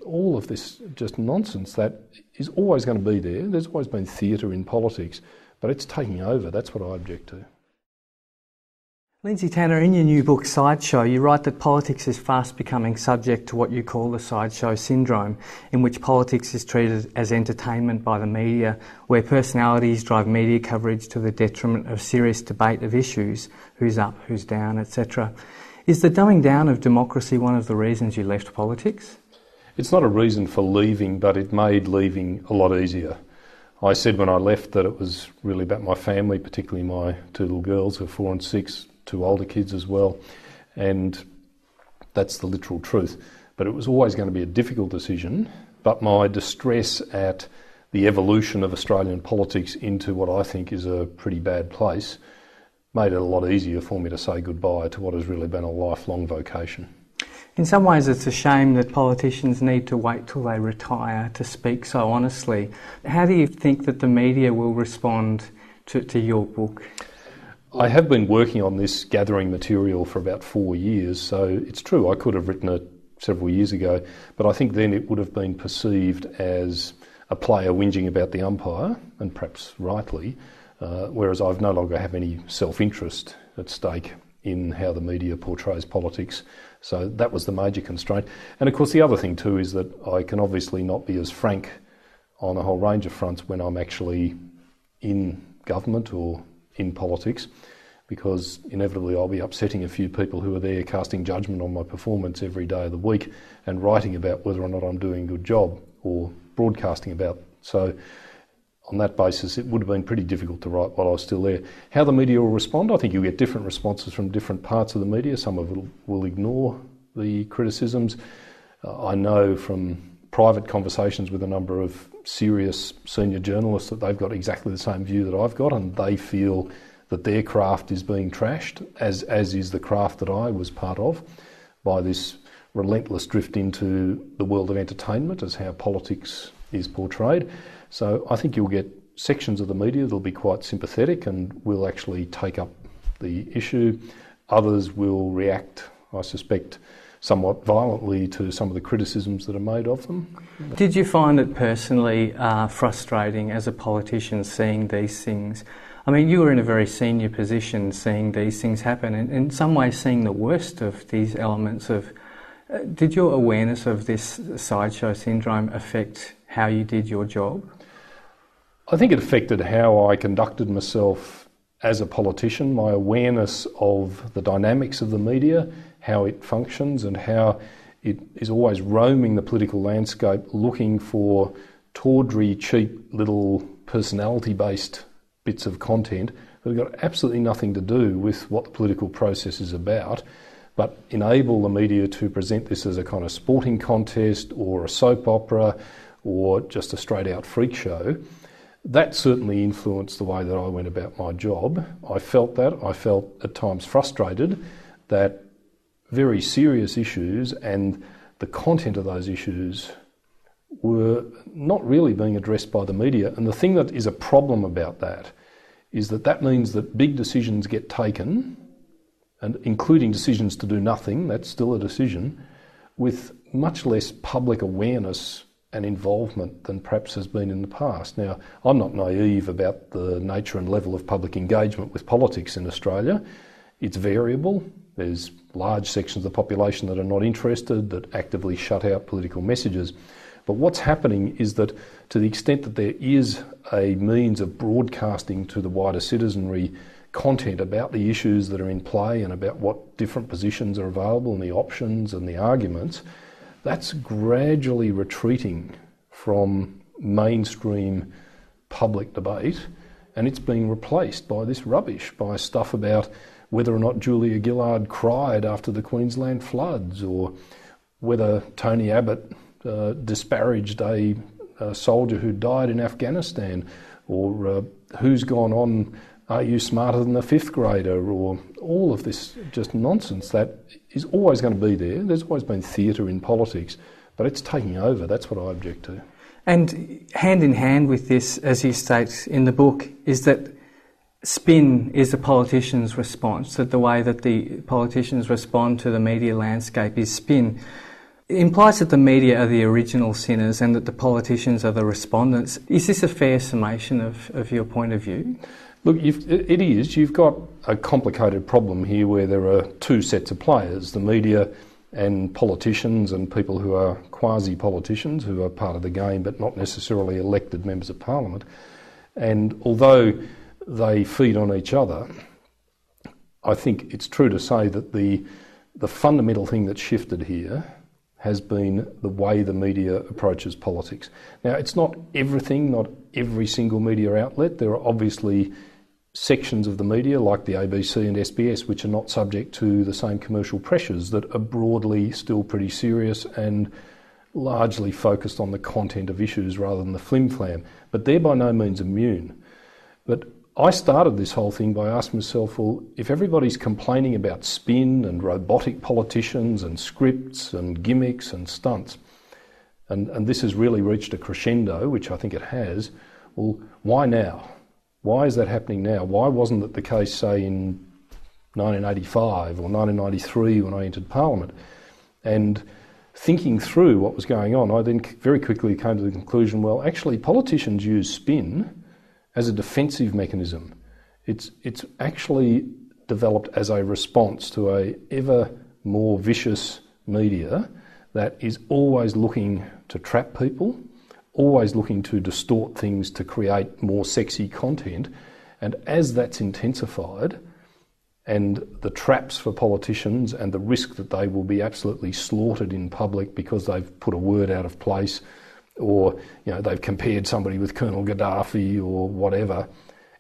all of this just nonsense that is always going to be there. There's always been theatre in politics, but it's taking over. That's what I object to. Lindsay Tanner, in your new book Sideshow, you write that politics is fast becoming subject to what you call the sideshow syndrome, in which politics is treated as entertainment by the media, where personalities drive media coverage to the detriment of serious debate of issues, who's up, who's down, etc. Is the dumbing down of democracy one of the reasons you left politics? It's not a reason for leaving, but it made leaving a lot easier. I said when I left that it was really about my family, particularly my two little girls who are 4 and 6, 2 older kids as well, and that's the literal truth. But it was always going to be a difficult decision, but my distress at the evolution of Australian politics into what I think is a pretty bad place made it a lot easier for me to say goodbye to what has really been a lifelong vocation. In some ways it's a shame that politicians need to wait till they retire to speak so honestly. How do you think that the media will respond to your book? I have been working on this gathering material for about 4 years, so it's true I could have written it several years ago, but I think then it would have been perceived as a player whinging about the umpire, and perhaps rightly, whereas I've no longer have any self-interest at stake in how the media portrays politics. So that was the major constraint. And of course the other thing too is that I can obviously not be as frank on a whole range of fronts when I'm actually in government or in politics, because inevitably I'll be upsetting a few people who are there casting judgment on my performance every day of the week and writing about whether or not I'm doing a good job or broadcasting about. So on that basis it would have been pretty difficult to write while I was still there. How the media will respond, I think you'll get different responses from different parts of the media. Some of it will ignore the criticisms. I know from private conversations with a number of serious senior journalists that they've got exactly the same view that I've got, and they feel that their craft is being trashed, as is the craft that I was part of, by this relentless drift into the world of entertainment as how politics is portrayed. So I think you'll get sections of the media that'll be quite sympathetic and will actually take up the issue. Others will react, I suspect, somewhat violently to some of the criticisms that are made of them. Did you find it personally frustrating as a politician seeing these things? I mean, you were in a very senior position seeing these things happen, and in some ways seeing the worst of these elements of... did your awareness of this sideshow syndrome affect how you did your job? I think it affected how I conducted myself as a politician, my awareness of the dynamics of the media, how it functions and how it is always roaming the political landscape looking for tawdry, cheap little personality-based bits of content that have got absolutely nothing to do with what the political process is about, but enable the media to present this as a kind of sporting contest or a soap opera or just a straight-out freak show. That certainly influenced the way that I went about my job. I felt that. I felt at times frustrated that very serious issues and the content of those issues were not really being addressed by the media. And the thing that is a problem about that is that that means that big decisions get taken, and including decisions to do nothing, that's still a decision, with much less public awareness and involvement than perhaps has been in the past. Now, I'm not naive about the nature and level of public engagement with politics in Australia. It's variable. There's large sections of the population that are not interested, that actively shut out political messages. But what's happening is that to the extent that there is a means of broadcasting to the wider citizenry content about the issues that are in play and about what different positions are available and the options and the arguments, that's gradually retreating from mainstream public debate, and it's being replaced by this rubbish, by stuff about whether or not Julia Gillard cried after the Queensland floods, or whether Tony Abbott disparaged a soldier who died in Afghanistan, or who's gone on, are you smarter than a fifth grader, or all of this just nonsense that is always going to be there. There's always been theatre in politics, but it's taking over. That's what I object to. And hand in hand with this, as you state in the book, is that spin is the politician's response, that the way that the politicians respond to the media landscape is spin. It implies that the media are the original sinners and that the politicians are the respondents. Is this a fair summation of your point of view? Look, it is. You've got a complicated problem here where there are two sets of players, the media and politicians and people who are quasi-politicians, who are part of the game but not necessarily elected members of parliament. And although they feed on each other, I think it's true to say that the fundamental thing that's shifted here has been the way the media approaches politics. Now, it's not everything, not every single media outlet. There are obviously sections of the media, like the ABC and SBS, which are not subject to the same commercial pressures, that are broadly still pretty serious and largely focused on the content of issues rather than the flim-flam. But they're by no means immune. But I started this whole thing by asking myself, well, if everybody's complaining about spin and robotic politicians and scripts and gimmicks and stunts, and this has really reached a crescendo, which I think it has, well, why now? Why is that happening now? Why wasn't it the case, say, in 1985 or 1993 when I entered Parliament? And thinking through what was going on, I then very quickly came to the conclusion, well, actually politicians use spin as a defensive mechanism. It's actually developed as a response to a ever more vicious media that is always looking to trap people, always looking to distort things to create more sexy content. And as that's intensified, and the traps for politicians and the risk that they will be absolutely slaughtered in public because they've put a word out of place, or they've compared somebody with Colonel Gaddafi or whatever,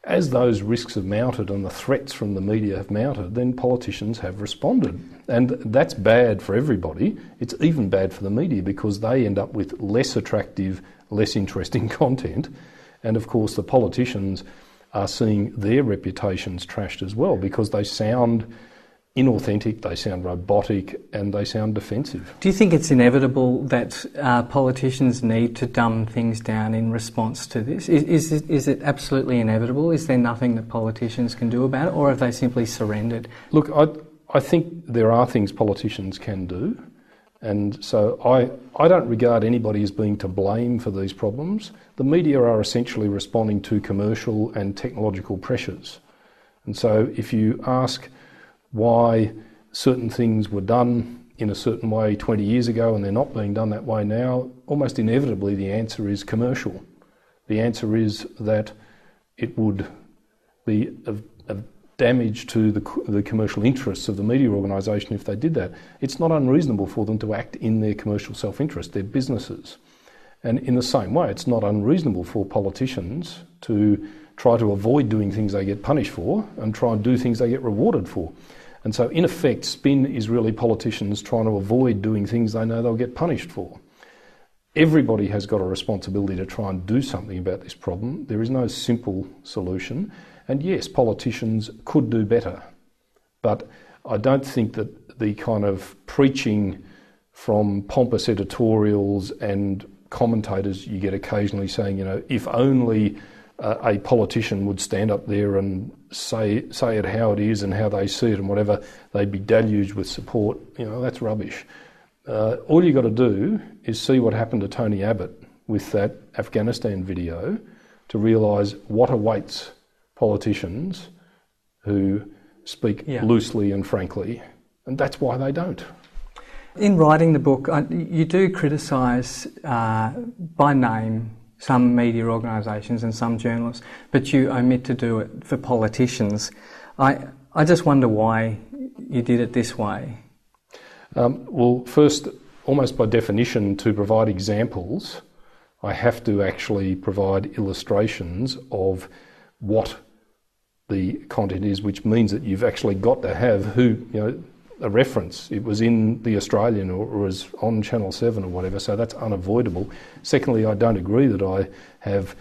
as those risks have mounted and the threats from the media have mounted, then politicians have responded. And that's bad for everybody. It's even bad for the media because they end up with less attractive, less interesting content. And of course the politicians are seeing their reputations trashed as well because they sound inauthentic, they sound robotic, and they sound defensive. Do you think it's inevitable that politicians need to dumb things down in response to this? Is it absolutely inevitable? Is there nothing that politicians can do about it, or have they simply surrendered? Look, I think there are things politicians can do, and so I don't regard anybody as being to blame for these problems. The media are essentially responding to commercial and technological pressures. And so if you ask why certain things were done in a certain way 20 years ago and they're not being done that way now, almost inevitably the answer is commercial. The answer is that it would be of damage to the commercial interests of the media organisation if they did that. It's not unreasonable for them to act in their commercial self-interest. They're businesses. And in the same way, it's not unreasonable for politicians to try to avoid doing things they get punished for and try and do things they get rewarded for. And so, in effect, spin is really politicians trying to avoid doing things they know they'll get punished for. Everybody has got a responsibility to try and do something about this problem. There is no simple solution. And yes, politicians could do better. But I don't think that the kind of preaching from pompous editorials and commentators you get occasionally saying, if only a politician would stand up there and say it how it is and how they see it and whatever, they'd be deluged with support. That's rubbish. All you got to do is see what happened to Tony Abbott with that Afghanistan video to realise what awaits politicians who speak loosely and frankly, and that's why they don't. In writing the book, you do criticise by name some media organisations and some journalists, but you omit to do it for politicians. I just wonder why you did it this way. Well, first, almost by definition, to provide examples, I have to actually provide illustrations of what the content is, which means that you've actually got to have a reference. It was in The Australian or was on Channel 7 or whatever, so that's unavoidable. Secondly, I don't agree that I have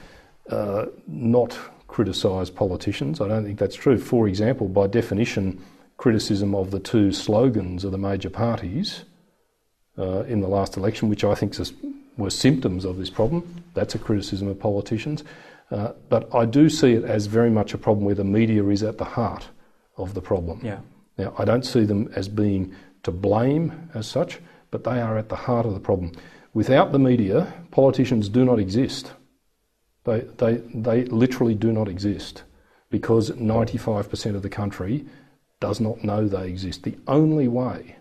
not criticised politicians. I don't think that's true. For example, by definition, criticism of the two slogans of the major parties in the last election, which I think were symptoms of this problem, that's a criticism of politicians. But I do see it as very much a problem where the media is at the heart of the problem. Yeah. Now, I don't see them as being to blame as such, but they are at the heart of the problem. Without the media, politicians do not exist. They literally do not exist, because 95% of the country does not know they exist. The only way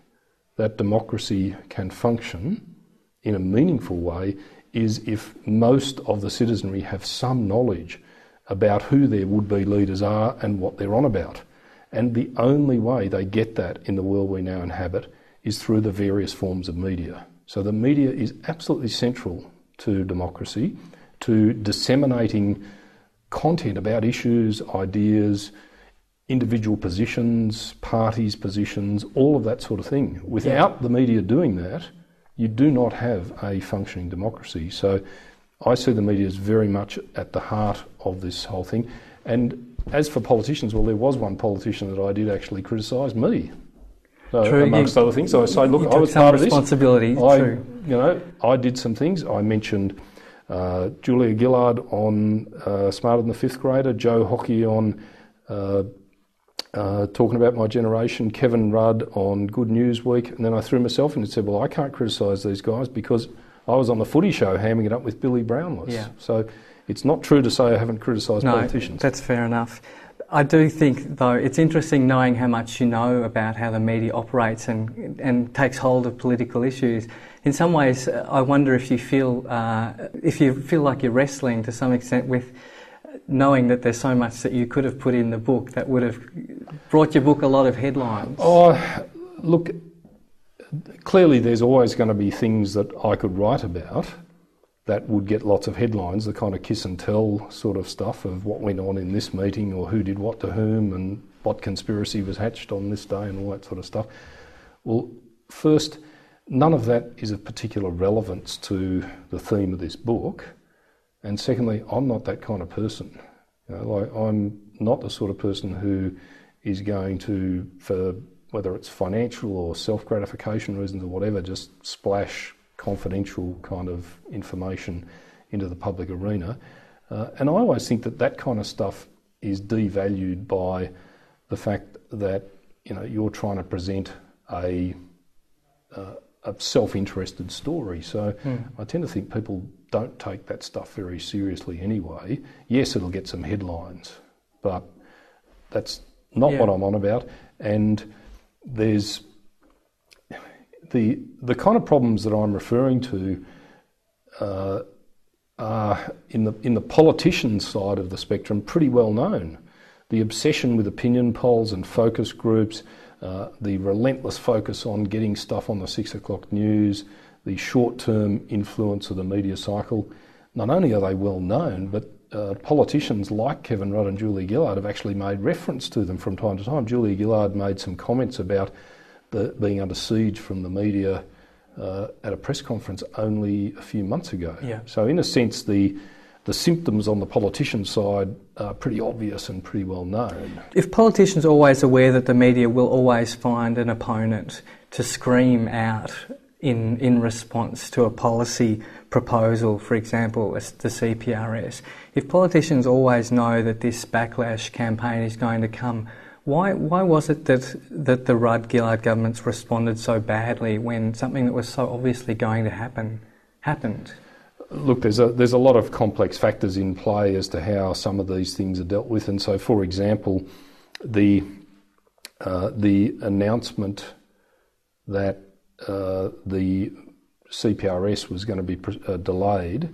that democracy can function in a meaningful way is if most of the citizenry have some knowledge about who their would-be leaders are and what they're on about. And the only way they get that in the world we now inhabit is through the various forms of media. So the media is absolutely central to democracy, to disseminating content about issues, ideas, individual positions, parties' positions, all of that sort of thing. Without the media doing that, you do not have a functioning democracy. So I see the media as very much at the heart of this whole thing. And as for politicians, well, there was one politician that I did actually criticise, me. So, true, amongst other things. So I say, look, I was part of this. Responsibility. True. You know, I did some things. I mentioned Julia Gillard on Smarter Than the Fifth Grader, Joe Hockey on talking about my generation, Kevin Rudd on Good News Week, and then I threw myself in and said, well, I can't criticise these guys because I was on the footy show hamming it up with Billy Brownless. Yeah. So it's not true to say I haven't criticised politicians. That's fair enough. I do think, though, it's interesting knowing how much you know about how the media operates and takes hold of political issues. In some ways, I wonder if you feel like you're wrestling to some extent with knowing that there's so much that you could have put in the book that would have brought your book a lot of headlines. Oh, look, clearly there's always going to be things that I could write about that would get lots of headlines, the kind of kiss and tell sort of stuff of what went on in this meeting or who did what to whom and what conspiracy was hatched on this day and all that sort of stuff. Well, first, none of that is of particular relevance to the theme of this book. And secondly, I'm not that kind of person. You know, like, I'm not the sort of person who is going to, for whether it's financial or self-gratification reasons or whatever, just splash confidential kind of information into the public arena. And I always think that that kind of stuff is devalued by the fact that, you know, you're trying to present a self-interested story. So I tend to think people don't take that stuff very seriously anyway. Yes, it'll get some headlines, but that's not what I'm on about. And there's the kind of problems that I'm referring to are in the politician side of the spectrum pretty well known. The obsession with opinion polls and focus groups, the relentless focus on getting stuff on the 6 o'clock news, the short-term influence of the media cycle. Not only are they well known, but politicians like Kevin Rudd and Julia Gillard have actually made reference to them from time to time. Julia Gillard made some comments about being under siege from the media at a press conference only a few months ago. Yeah. So in a sense, the symptoms on the politician side are pretty obvious and pretty well known. If politicians are always aware that the media will always find an opponent to scream out in response to a policy proposal, for example, the CPRS, if politicians always know that this backlash campaign is going to come, why was it that the Rudd-Gillard governments responded so badly when something that was so obviously going to happen happened? Look, there's a lot of complex factors in play as to how some of these things are dealt with, and so, for example, the announcement that the CPRS was going to be delayed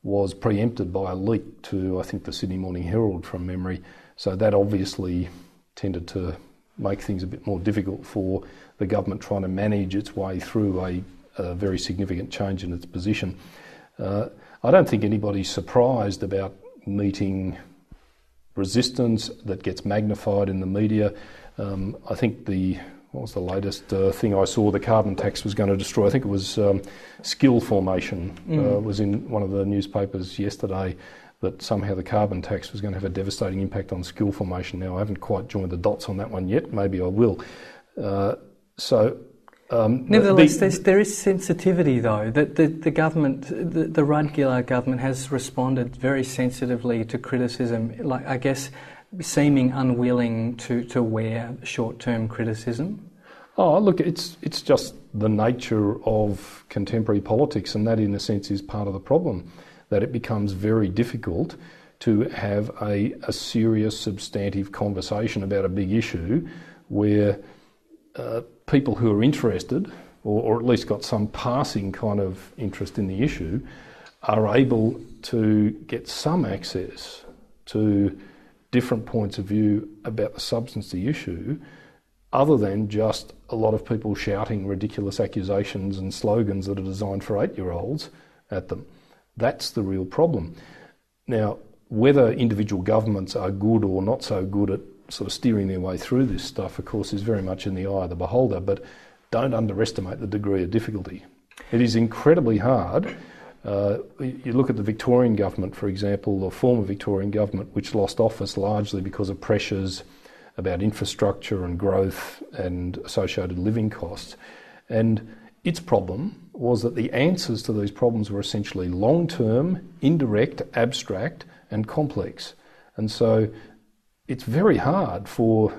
was preempted by a leak to, I think, the Sydney Morning Herald from memory. So that obviously tended to make things a bit more difficult for the government trying to manage its way through a very significant change in its position. I don't think anybody's surprised about meeting resistance that gets magnified in the media. I think what was the latest thing I saw? The carbon tax was going to destroy. I think it was skill formation was in one of the newspapers yesterday, that somehow the carbon tax was going to have a devastating impact on skill formation. Now, I haven't quite joined the dots on that one yet. Maybe I will. Nevertheless, there is sensitivity, though, that the government, the Rudd-Gillard government, has responded very sensitively to criticism, like, I guess, seeming unwilling to wear short-term criticism. Oh, look, it's just the nature of contemporary politics, and that in a sense is part of the problem, that it becomes very difficult to have a serious, substantive conversation about a big issue where people who are interested, or at least got some passing kind of interest in the issue, are able to get some access to different points of view about the substance of the issue, other than just a lot of people shouting ridiculous accusations and slogans that are designed for 8-year-olds at them. That's the real problem. Now, whether individual governments are good or not so good at sort of steering their way through this stuff, of course, is very much in the eye of the beholder, but don't underestimate the degree of difficulty. It is incredibly hard. You look at the Victorian government, for example, the former Victorian government, which lost office largely because of pressures about infrastructure and growth and associated living costs. And its problem was that the answers to these problems were essentially long-term, indirect, abstract and complex. And so it's very hard for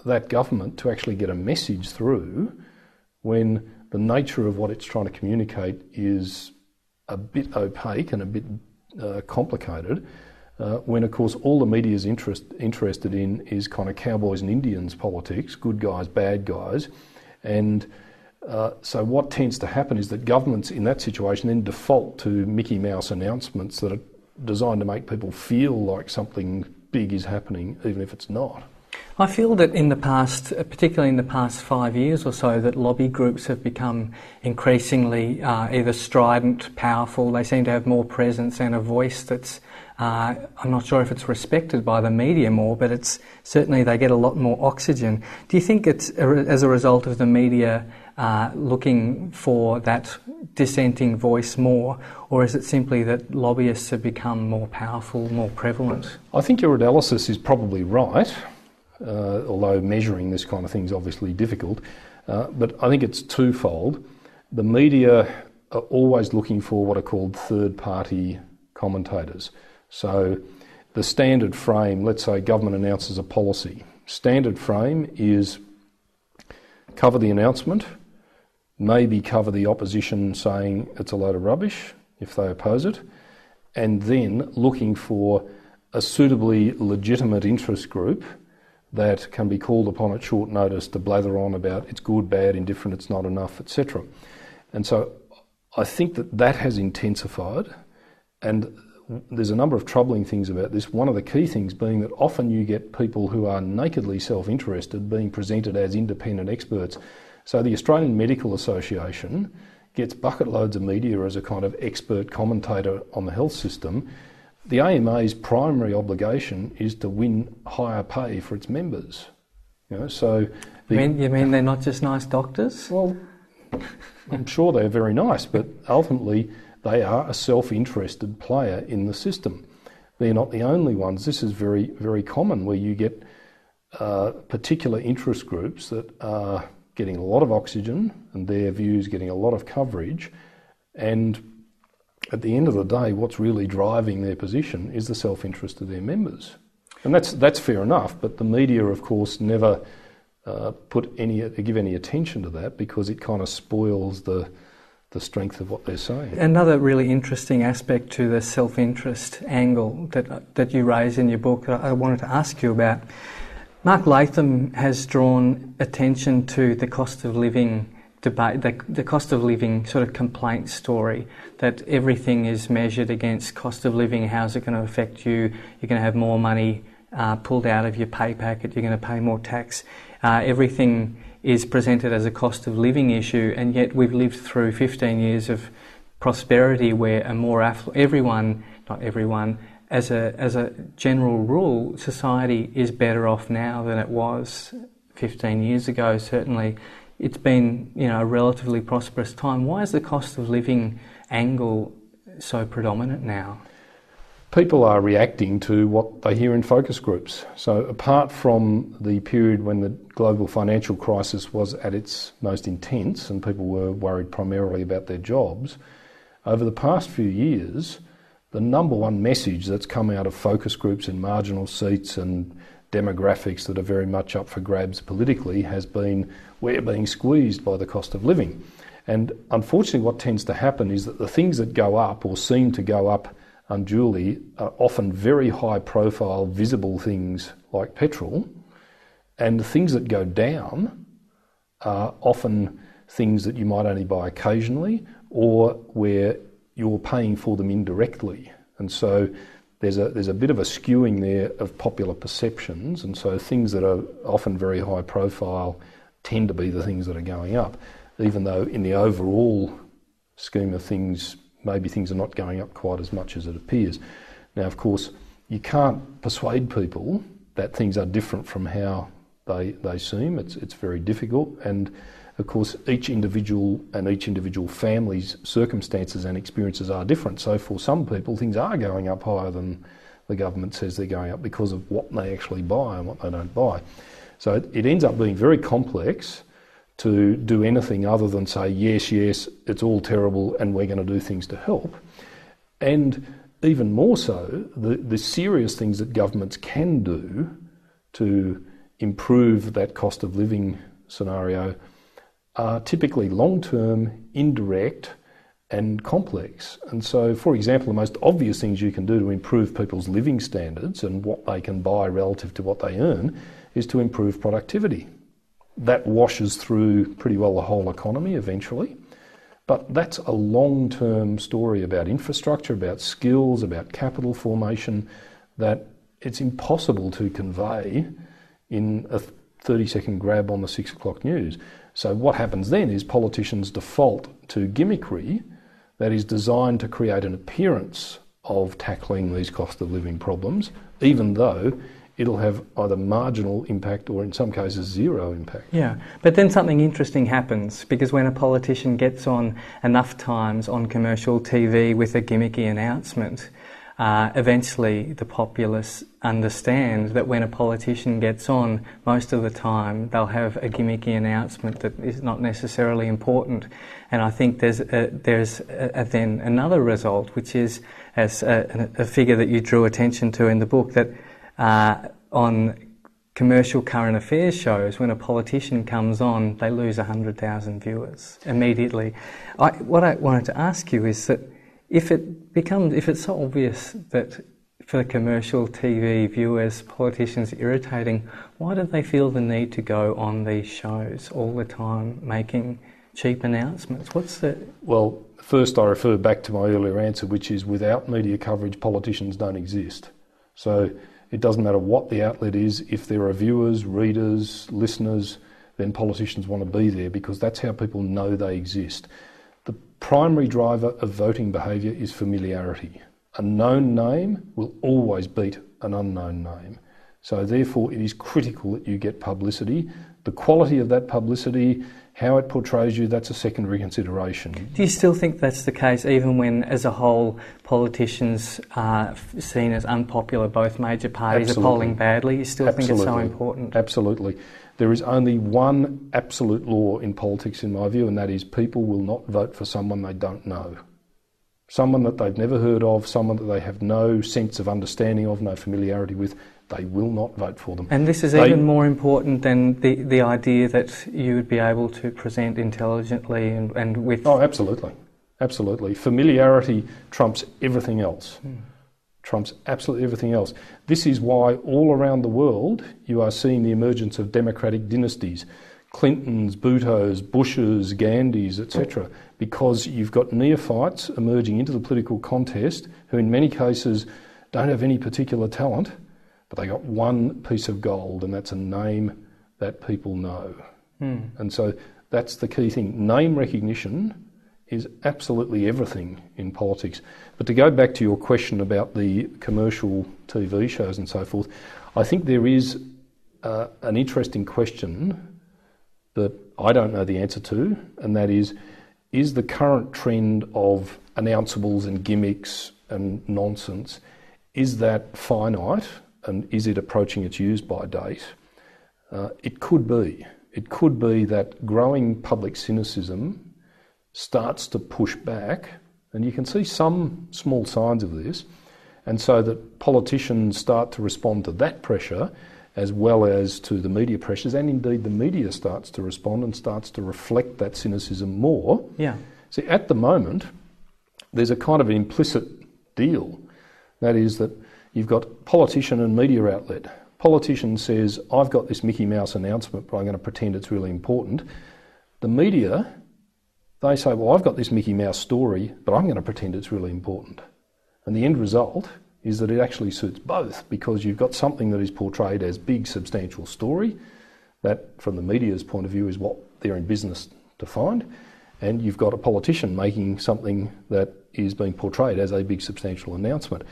that government to actually get a message through when the nature of what it's trying to communicate is a bit opaque and a bit complicated, when of course all the media is interested in is kind of cowboys and Indians politics, good guys, bad guys. And so what tends to happen is that governments in that situation then default to Mickey Mouse announcements that are designed to make people feel like something big is happening, even if it's not. I feel that in the past, particularly in the past 5 years or so, that lobby groups have become increasingly either strident, powerful. They seem to have more presence and a voice that's, I'm not sure if it's respected by the media more, but it's certainly they get a lot more oxygen. Do you think it's as a result of the media looking for that dissenting voice more, or is it simply that lobbyists have become more powerful, more prevalent? I think your analysis is probably right. Although measuring this kind of thing is obviously difficult. But I think it's twofold. The media are always looking for what are called third-party commentators. So the standard frame, let's say government announces a policy. Standard frame is cover the announcement, maybe cover the opposition saying it's a load of rubbish if they oppose it, and then looking for a suitably legitimate interest group that can be called upon at short notice to blather on about it's good, bad, indifferent, it's not enough, etc. And so I think that has intensified, and there's a number of troubling things about this. One of the key things being that often you get people who are nakedly self-interested being presented as independent experts. So the Australian Medical Association gets bucket loads of media as a kind of expert commentator on the health system. The AMA's primary obligation is to win higher pay for its members. So you mean they're not just nice doctors? Well, I'm sure they're very nice, but ultimately they are a self-interested player in the system. They're not the only ones. This is very, very common where you get particular interest groups that are getting a lot of oxygen and their views getting a lot of coverage, and at the end of the day, what's really driving their position is the self-interest of their members. And that's fair enough, but the media, of course, never give any attention to that because it kind of spoils the strength of what they're saying. Another really interesting aspect to the self-interest angle that you raise in your book that I wanted to ask you about. Mark Latham has drawn attention to the cost of living debate, the cost of living sort of complaint story, that everything is measured against cost of living. How's it going to affect you? You're going to have more money pulled out of your pay packet. You're going to pay more tax. Everything is presented as a cost of living issue, and yet we've lived through 15 years of prosperity where a more affluent, not everyone, as a general rule, society is better off now than it was 15 years ago, certainly. It's been, a relatively prosperous time. Why is the cost of living angle so predominant now? People are reacting to what they hear in focus groups. So apart from the period when the global financial crisis was at its most intense and people were worried primarily about their jobs, over the past few years, the number one message that's come out of focus groups in marginal seats and demographics that are very much up for grabs politically has been, we're being squeezed by the cost of living. And unfortunately what tends to happen is that the things that go up or seem to go up unduly are often very high profile, visible things like petrol, and the things that go down are often things that you might only buy occasionally or where you're paying for them indirectly. And so there's a bit of a skewing there of popular perceptions, and so things that are often very high profile tend to be the things that are going up, even though in the overall scheme of things, maybe things are not going up quite as much as it appears. Now, of course, you can't persuade people that things are different from how they seem. It's very difficult, and of course each individual and each individual family's circumstances and experiences are different. So for some people things are going up higher than the government says they're going up because of what they actually buy and what they don't buy. So it ends up being very complex to do anything other than say, yes, it's all terrible and we're going to do things to help. And even more so, the serious things that governments can do to improve that cost of living scenario are typically long-term, indirect and complex. And so, for example, the most obvious things you can do to improve people's living standards and what they can buy relative to what they earn is to improve productivity. That washes through pretty well the whole economy eventually. But that's a long-term story about infrastructure, about skills, about capital formation that it's impossible to convey in a 30-second grab on the 6 o'clock news. So what happens then is politicians default to gimmickry that is designed to create an appearance of tackling these cost of living problems, even though it'll have either marginal impact or in some cases zero impact. Yeah, but then something interesting happens, because when a politician gets on enough times on commercial TV with a gimmicky announcement, eventually the populace understand that when a politician gets on, most of the time they'll have a gimmicky announcement that is not necessarily important. And I think there's then another result, which is, as a figure that you drew attention to in the book, that on commercial current affairs shows, when a politician comes on, they lose 100,000 viewers immediately. What I wanted to ask you is that if it's so obvious that for the commercial TV viewers, politicians are irritating, why do they feel the need to go on these shows all the time making cheap announcements? Well, first I refer back to my earlier answer, which is without media coverage, politicians don't exist. So it doesn't matter what the outlet is, if there are viewers, readers, listeners, then politicians want to be there because that's how people know they exist. The primary driver of voting behaviour is familiarity. A known name will always beat an unknown name. So therefore it is critical that you get publicity. The quality of that publicity, how it portrays you, that's a secondary consideration. Do you still think that's the case even when, as a whole, politicians are seen as unpopular, both major parties are polling badly? You still think it's so important? Absolutely. There is only one absolute law in politics, in my view, and that is people will not vote for someone they don't know. Someone that they've never heard of, someone that they have no sense of understanding of, no familiarity with, they will not vote for them. And this is even more important than the idea that you would be able to present intelligently and with... Oh, absolutely. Absolutely. Familiarity trumps everything else. Trumps absolutely everything else. This is why all around the world you are seeing the emergence of democratic dynasties. Clintons, Bhuttos, Bushes, Gandhis, etc. Because you've got neophytes emerging into the political contest who in many cases don't have any particular talent, but they got one piece of gold, and that's a name that people know. And so that's the key thing. Name recognition is absolutely everything in politics. But to go back to your question about the commercial TV shows and so forth, I think there is an interesting question that I don't know the answer to, and that is the current trend of announceables and gimmicks and nonsense, is that finite, and is it approaching its use-by date? It could be. It could be that growing public cynicism starts to push back, and you can see some small signs of this, and so that politicians start to respond to that pressure as well as to the media pressures, and indeed the media starts to respond and starts to reflect that cynicism more. Yeah. See, at the moment, there's a kind of implicit deal. That is that you've got politician and media outlet. Politician says, I've got this Mickey Mouse announcement, but I'm going to pretend it's really important. The media, they say, well, I've got this Mickey Mouse story, but I'm going to pretend it's really important. And the end result is that it actually suits both, because you've got something that is portrayed as big, substantial story, that from the media's point of view is what they're in business to find, and you've got a politician making something that is being portrayed as a big, substantial announcement.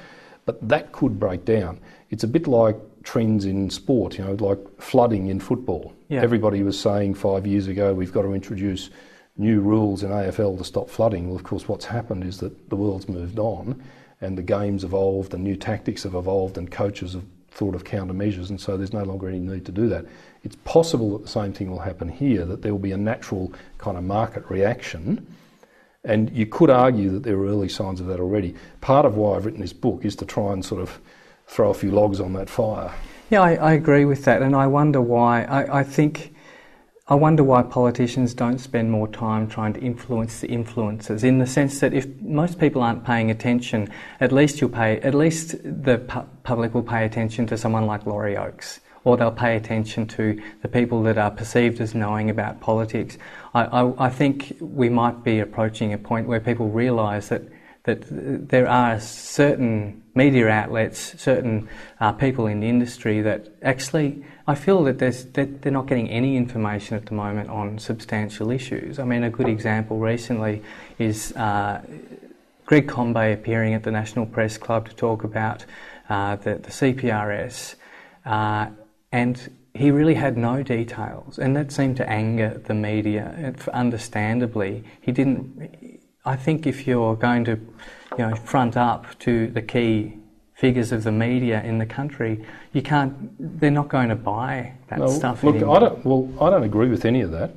But that could break down. It's a bit like trends in sport, like flooding in football. Yeah. Everybody was saying 5 years ago, we've got to introduce new rules in AFL to stop flooding. Well, of course, what's happened is that the world's moved on, and the game's evolved and new tactics have evolved and coaches have thought of countermeasures, and so there's no longer any need to do that. It's possible that the same thing will happen here, that there will be a natural kind of market reaction, and you could argue that there are early signs of that already. Part of why I've written this book is to try and sort of throw a few logs on that fire. Yeah, I agree with that, and I wonder why. I wonder why politicians don't spend more time trying to influence the influencers, in the sense that if most people aren't paying attention, at least the public will pay attention to someone like Laurie Oakes, or they'll pay attention to the people that are perceived as knowing about politics. I think we might be approaching a point where people realise that there are certain media outlets, certain people in the industry that actually, I feel that they're not getting any information at the moment on substantial issues. I mean, a good example recently is Greg Combay appearing at the National Press Club to talk about the CPRS, and he really had no details, and that seemed to anger the media, and understandably. He didn't. I think if you're going to, front up to the key figures of the media in the country, they're not going to buy that stuff anymore. I don't agree with any of that.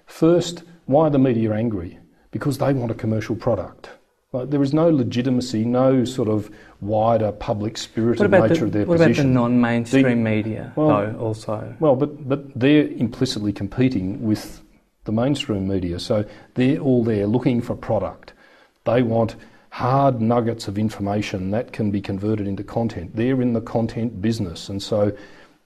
First, why are the media angry? Because they want a commercial product. There is no legitimacy, no sort of wider public spirited nature of their position. What about the non-mainstream media, though, also? Well, but they're implicitly competing with the mainstream media, so they're all there looking for product. They want hard nuggets of information that can be converted into content. They're in the content business, and so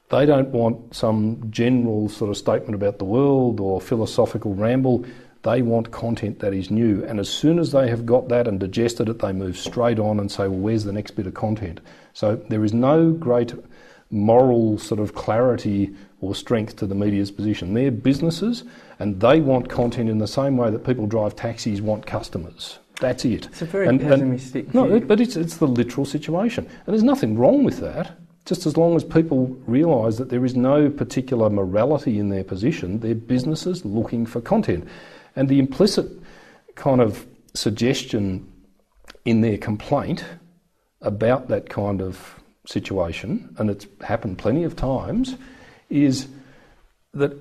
they don't want some general sort of statement about the world or philosophical ramble. They want content that is new, and as soon as they have got that and digested it, they move straight on and say, well, where's the next bit of content? So there is no great moral sort of clarity or strength to the media's position. They're businesses, and they want content in the same way that people drive taxis want customers. That's it. It's a very pessimistic view. No, but it's the literal situation. And there's nothing wrong with that, just as long as people realise that there is no particular morality in their position. They're businesses looking for content. And the implicit kind of suggestion in their complaint about that kind of situation, and it's happened plenty of times, is that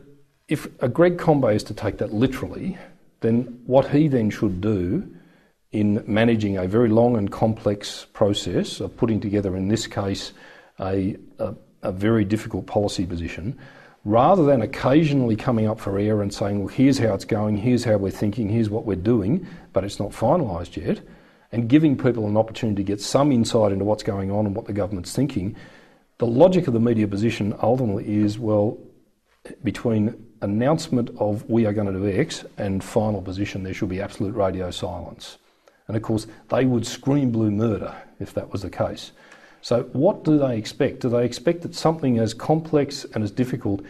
if a Greg Combay is to take that literally, then what he then should do in managing a very long and complex process of putting together, in this case, a very difficult policy position, rather than occasionally coming up for air and saying, well, here's how it's going, here's how we're thinking, here's what we're doing, but it's not finalised yet, and giving people an opportunity to get some insight into what's going on and what the government's thinking, the logic of the media position ultimately is, well, between announcement of we are going to do X and final position, there should be absolute radio silence. And of course, they would scream blue murder if that was the case. So what do they expect? Do they expect that something as complex and as difficult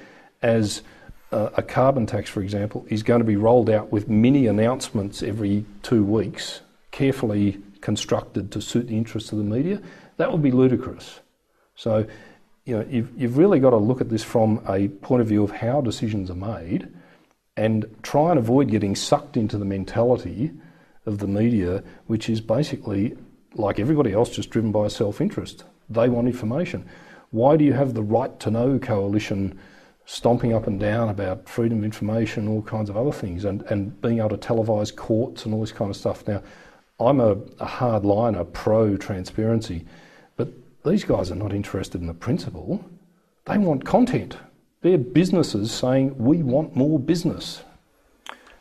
as a carbon tax, for example, is going to be rolled out with mini announcements every 2 weeks, carefully constructed to suit the interests of the media? That would be ludicrous. So, you've really got to look at this from a point of view of how decisions are made and try and avoid getting sucked into the mentality of the media, which is basically, like everybody else, just driven by a self-interest. They want information. Why do you have the Right to Know coalition stomping up and down about freedom of information, all kinds of other things, and being able to televise courts and all this kind of stuff? Now, I'm a hardliner pro-transparency, but these guys are not interested in the principle. They want content. They're businesses saying, we want more business.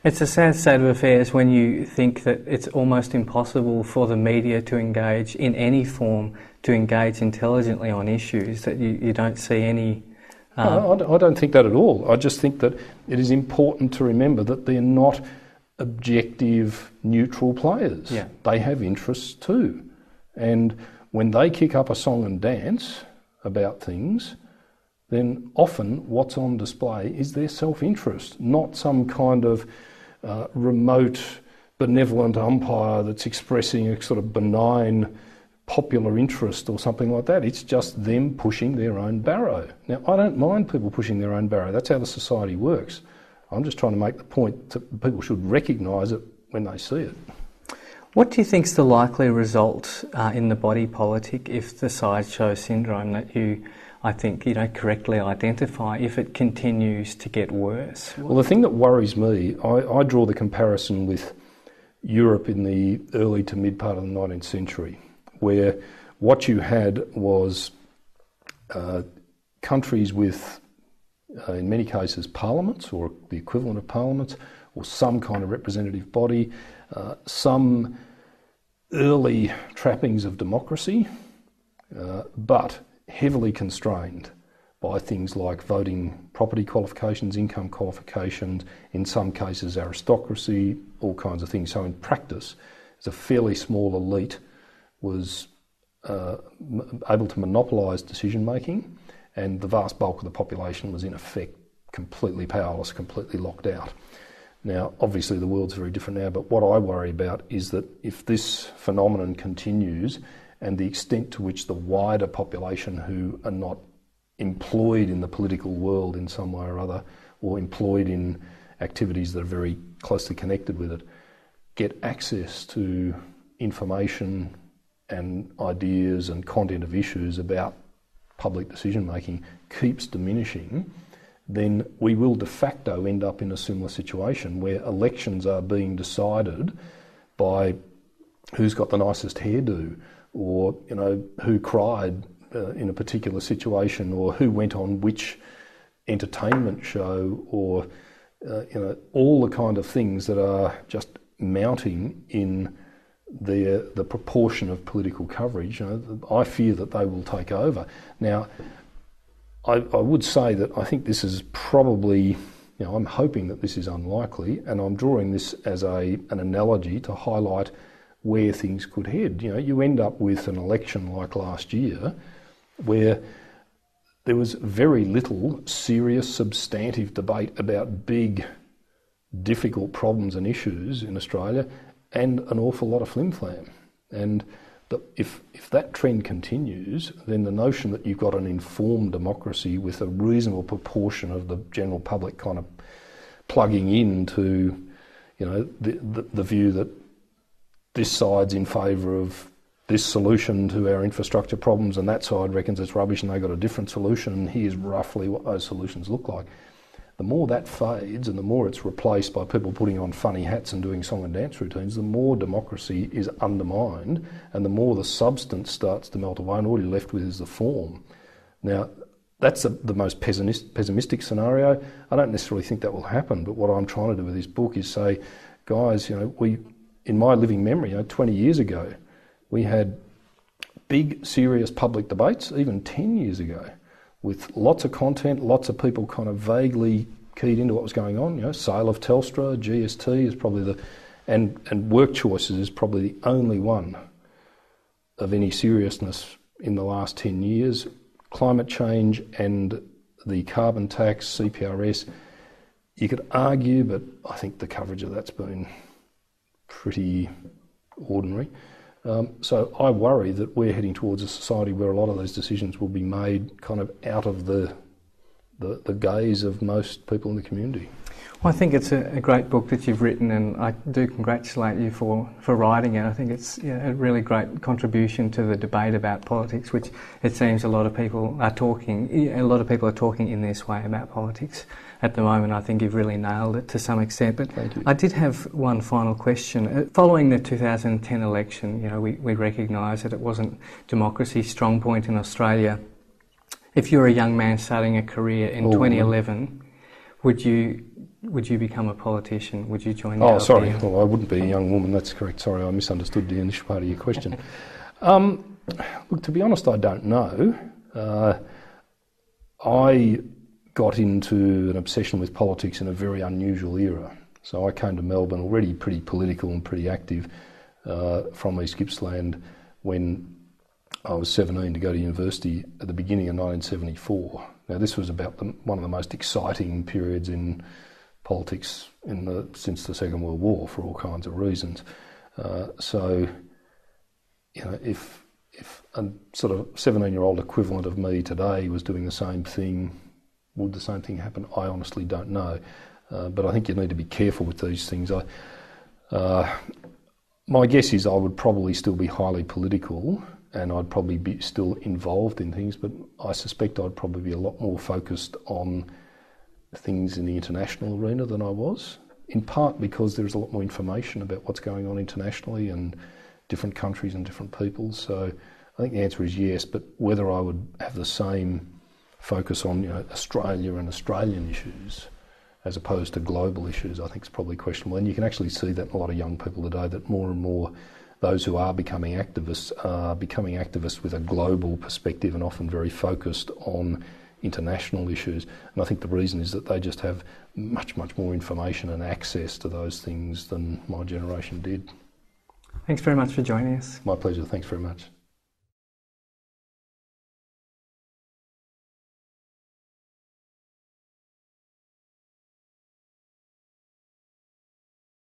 It's a sad state of affairs when you think that it's almost impossible for the media to engage in any form, to engage intelligently on issues, that you don't see any... No, I don't think that at all. I just think that it is important to remember that they're not objective, neutral players. Yeah. They have interests too. And when they kick up a song and dance about things, then often what's on display is their self-interest, not some kind of remote, benevolent umpire that's expressing a sort of benign popular interest or something like that. It's just them pushing their own barrow. Now, I don't mind people pushing their own barrow. That's how the society works. I'm just trying to make the point that people should recognise it when they see it. What do you think is the likely result in the body politic if the sideshow syndrome that you, I think, correctly identify, if it continues to get worse? Well, the thing that worries me, I draw the comparison with Europe in the early to mid part of the 19th century, where what you had was countries with, in many cases, parliaments or the equivalent of parliaments, or some kind of representative body, some early trappings of democracy, but heavily constrained by things like voting property qualifications, income qualifications, in some cases aristocracy, all kinds of things. So in practice, it's a fairly small elite was able to monopolise decision making, and the vast bulk of the population was in effect completely powerless, completely locked out. Now, obviously the world's very different now, but what I worry about is that if this phenomenon continues and the extent to which the wider population who are not employed in the political world in some way or other, or employed in activities that are very closely connected with it, get access to information and ideas and content of issues about public decision making keeps diminishing, then we will de facto end up in a similar situation where elections are being decided by who's got the nicest hairdo, or who cried in a particular situation, or who went on which entertainment show, or all the kind of things that are just mounting in the proportion of political coverage. I fear that they will take over. Now, I would say that I think this is probably, I'm hoping that this is unlikely, and I'm drawing this as an analogy to highlight where things could head. You end up with an election like last year where there was very little serious, substantive debate about big, difficult problems and issues in Australia, and an awful lot of flim-flam. And if that trend continues, then the notion that you've got an informed democracy with a reasonable proportion of the general public kind of plugging into, the view that this side's in favour of this solution to our infrastructure problems and that side reckons it's rubbish and they've got a different solution and here's roughly what those solutions look like. The more that fades and the more it's replaced by people putting on funny hats and doing song and dance routines, the more democracy is undermined and the more the substance starts to melt away, and all you're left with is the form. Now, that's the most pessimistic scenario. I don't necessarily think that will happen, but what I'm trying to do with this book is say, guys, in my living memory, 20 years ago, we had big, serious public debates, even 10 years ago, with lots of content, lots of people kind of vaguely keyed into what was going on. Sale of Telstra, GST is probably and work choices is probably the only one of any seriousness in the last 10 years. Climate change and the carbon tax, CPRS, you could argue, but I think the coverage of that's been pretty ordinary. So I worry that we're heading towards a society where a lot of those decisions will be made kind of out of the gaze of most people in the community. Well, I think it's a great book that you've written, and I do congratulate you for writing it. I think it's a really great contribution to the debate about politics, which it seems a lot of people are talking in this way about politics at the moment. I think you've really nailed it to some extent. But thank you. I did have one final question. Following the 2010 election, we recognise that it wasn't democracy's strong point in Australia. If you're a young man starting a career in 2011, would you become a politician? Would you join the Oh, sorry. RPM? Well, I wouldn't be a young woman. That's correct. Sorry, I misunderstood the initial part of your question. Look, to be honest, I don't know. I got into an obsession with politics in a very unusual era. So I came to Melbourne already pretty political and pretty active from East Gippsland when I was 17 to go to university at the beginning of 1974. Now this was about one of the most exciting periods in politics since the Second World War for all kinds of reasons. So, you know, if a sort of 17-year-old equivalent of me today was doing the same thing, would the same thing happen? I honestly don't know. But I think you need to be careful with these things. My guess is I would probably still be highly political and I'd probably be still involved in things, but I suspect I'd probably be a lot more focused on things in the international arena than I was, in part because there's a lot more information about what's going on internationally and different countries and different peoples. So I think the answer is yes, but whether I would have the same focus on, you know, Australia and Australian issues as opposed to global issues, I think is probably questionable. And you can actually see that in a lot of young people today, that more and more those who are becoming activists with a global perspective and often very focused on international issues. And I think the reason is that they just have much, much more information and access to those things than my generation did. Thanks very much for joining us. My pleasure. Thanks very much.